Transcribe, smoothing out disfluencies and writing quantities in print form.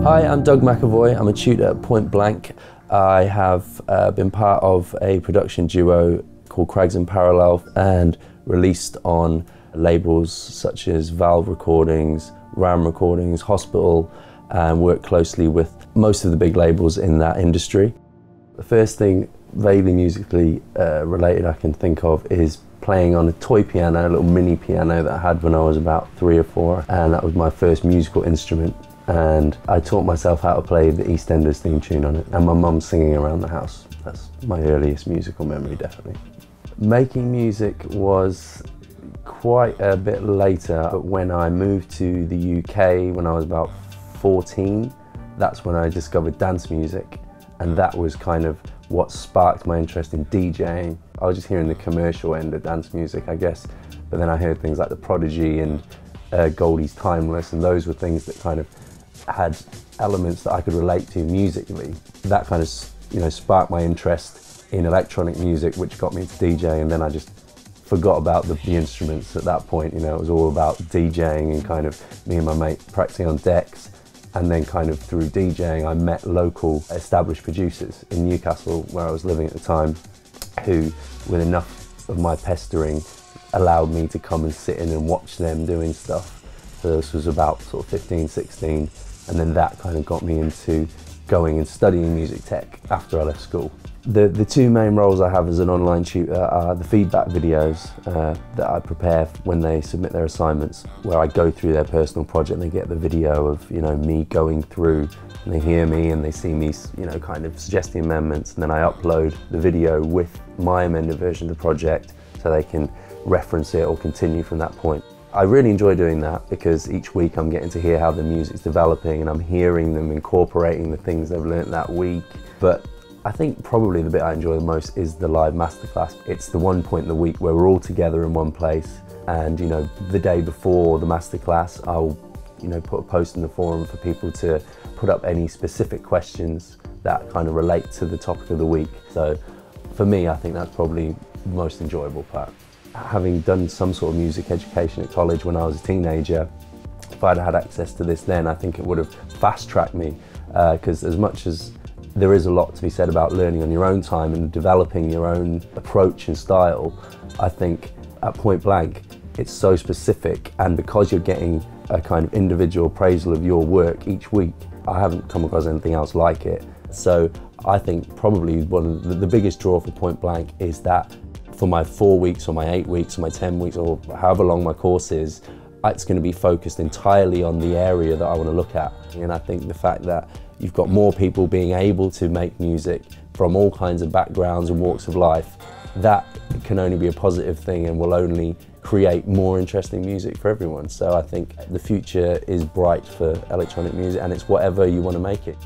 Hi, I'm Doug McAvoy. I'm a tutor at Point Blank. I have been part of a production duo called Crags in Parallel and released on labels such as Valve Recordings, Ram Recordings, Hospital, and worked closely with most of the big labels in that industry. The first thing vaguely musically related I can think of is playing on a toy piano, a little mini piano that I had when I was about 3 or 4, and that was my first musical instrument. And I taught myself how to play the EastEnders theme tune on it, and my mum singing around the house. That's my earliest musical memory, definitely. Making music was quite a bit later, but when I moved to the UK when I was about 14, that's when I discovered dance music, and that was kind of what sparked my interest in DJing. I was just hearing the commercial end of dance music, I guess, but then I heard things like The Prodigy and Goldie's Timeless, and those were things that kind of had elements that I could relate to musically. That kind of, sparked my interest in electronic music, which got me to DJ, and then I just forgot about the instruments at that point. It was all about DJing and kind of me and my mate practicing on decks, and then kind of through DJing I met local established producers in Newcastle, where I was living at the time, who, with enough of my pestering, allowed me to come and sit in and watch them doing stuff. So this was about sort of 15, 16, and then that kind of got me into going and studying music tech after I left school. The two main roles I have as an online tutor are the feedback videos that I prepare when they submit their assignments, where I go through their personal project and they get the video of me going through, and they hear me and they see me kind of suggesting amendments, and then I upload the video with my amended version of the project so they can reference it or continue from that point. I really enjoy doing that because each week I'm getting to hear how the music's developing, and I'm hearing them incorporating the things they've learnt that week. But I think probably the bit I enjoy the most is the live masterclass. It's the one point in the week where we're all together in one place, and the day before the masterclass I'll put a post in the forum for people to put up any specific questions that kind of relate to the topic of the week. So for me, I think that's probably the most enjoyable part. Having done some sort of music education at college when I was a teenager, if I'd had access to this then, I think it would have fast-tracked me, because as much as there is a lot to be said about learning on your own time and developing your own approach and style, I think at Point Blank it's so specific, and because you're getting a kind of individual appraisal of your work each week, I haven't come across anything else like it. So I think probably one of the biggest draw for Point Blank is that for my 4 weeks or my 8 weeks or my 10 weeks or however long my course is, it's going to be focused entirely on the area that I want to look at. And I think the fact that you've got more people being able to make music from all kinds of backgrounds and walks of life, that can only be a positive thing and will only create more interesting music for everyone. So I think the future is bright for electronic music, and it's whatever you want to make it.